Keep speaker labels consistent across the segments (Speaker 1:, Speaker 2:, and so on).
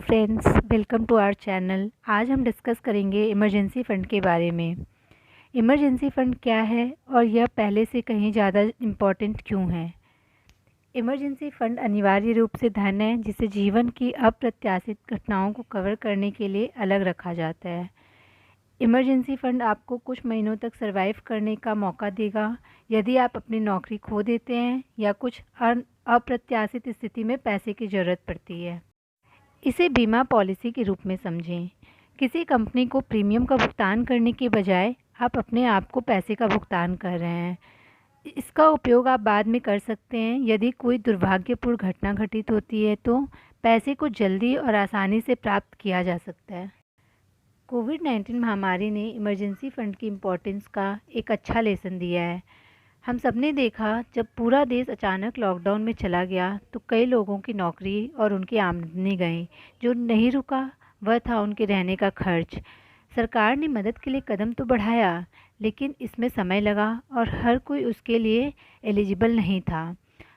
Speaker 1: Friends, welcome to our channel. आज हम discuss करेंगे इमरजेंसी फ़ंड के बारे में। इमरजेंसी फ़ंड क्या है और यह पहले से कहीं ज़्यादा इम्पॉर्टेंट क्यों है। इमरजेंसी फ़ंड अनिवार्य रूप से धन है जिसे जीवन की अप्रत्याशित घटनाओं को कवर करने के लिए अलग रखा जाता है। इमरजेंसी फ़ंड आपको कुछ महीनों तक सर्वाइव करने का मौका देगा यदि आप अपनी नौकरी खो देते हैं या कुछ अप्रत्याशित स्थिति में पैसे की ज़रूरत पड़ती है। इसे बीमा पॉलिसी के रूप में समझें। किसी कंपनी को प्रीमियम का भुगतान करने के बजाय आप अपने आप को पैसे का भुगतान कर रहे हैं। इसका उपयोग आप बाद में कर सकते हैं। यदि कोई दुर्भाग्यपूर्ण घटना घटित होती है तो पैसे को जल्दी और आसानी से प्राप्त किया जा सकता है। कोविड-19 महामारी ने इमरजेंसी फ़ंड की इम्पोर्टेंस का एक अच्छा लेसन दिया है। हम सब ने देखा जब पूरा देश अचानक लॉकडाउन में चला गया तो कई लोगों की नौकरी और उनकी आमदनी गई। जो नहीं रुका वह था उनके रहने का खर्च। सरकार ने मदद के लिए कदम तो बढ़ाया लेकिन इसमें समय लगा और हर कोई उसके लिए एलिजिबल नहीं था।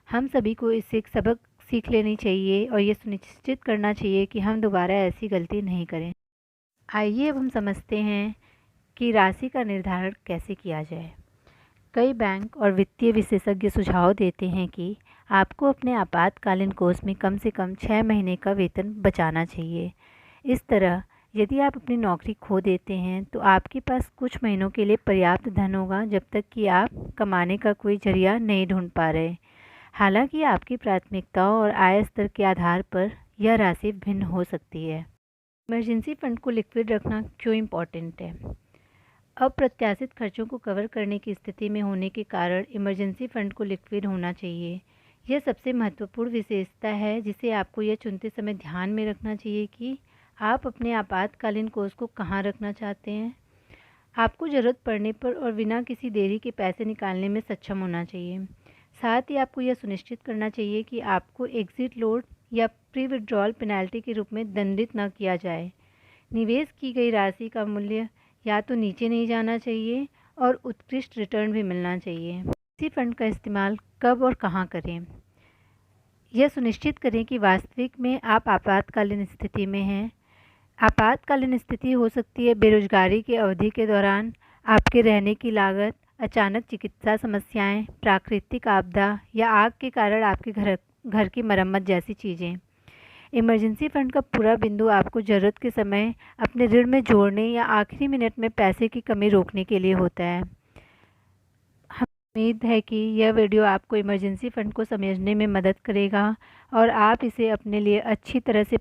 Speaker 1: हम सभी को इससे एक सबक सीख लेनी चाहिए और ये सुनिश्चित करना चाहिए कि हम दोबारा ऐसी गलती नहीं करें। आइए अब हम समझते हैं कि राशि का निर्धारण कैसे किया जाए। कई बैंक और वित्तीय विशेषज्ञ सुझाव देते हैं कि आपको अपने आपातकालीन कोष में कम से कम 6 महीने का वेतन बचाना चाहिए। इस तरह यदि आप अपनी नौकरी खो देते हैं तो आपके पास कुछ महीनों के लिए पर्याप्त धन होगा जब तक कि आप कमाने का कोई जरिया नहीं ढूंढ पा रहे। हालांकि आपकी प्राथमिकताओं और आय स्तर के आधार पर यह राशि भिन्न हो सकती है। इमरजेंसी फंड को लिक्विड रखना क्यों इम्पोर्टेंट है। अप्रत्याशित खर्चों को कवर करने की स्थिति में होने के कारण इमरजेंसी फ़ंड को लिक्विड होना चाहिए। यह सबसे महत्वपूर्ण विशेषता है जिसे आपको यह चुनते समय ध्यान में रखना चाहिए कि आप अपने आपातकालीन कोष को कहाँ रखना चाहते हैं। आपको ज़रूरत पड़ने पर और बिना किसी देरी के पैसे निकालने में सक्षम होना चाहिए। साथ ही आपको यह सुनिश्चित करना चाहिए कि आपको एग्ज़िट लोड या प्री विड्रॉल पेनल्टी के रूप में दंडित न किया जाए। निवेश की गई राशि का मूल्य या तो नीचे नहीं जाना चाहिए और उत्कृष्ट रिटर्न भी मिलना चाहिए। इसी फंड का इस्तेमाल कब और कहाँ करें। यह सुनिश्चित करें कि वास्तविक में आप आपातकालीन स्थिति में हैं। आपातकालीन स्थिति हो सकती है बेरोजगारी की अवधि के दौरान, आपके रहने की लागत, अचानक चिकित्सा समस्याएं, प्राकृतिक आपदा या आग के कारण आपके घर की मरम्मत जैसी चीज़ें। इमरजेंसी फ़ंड का पूरा बिंदु आपको ज़रूरत के समय अपने ऋण में जोड़ने या आखिरी मिनट में पैसे की कमी रोकने के लिए होता है। हम उम्मीद है कि यह वीडियो आपको इमरजेंसी फ़ंड को समझने में मदद करेगा और आप इसे अपने लिए अच्छी तरह से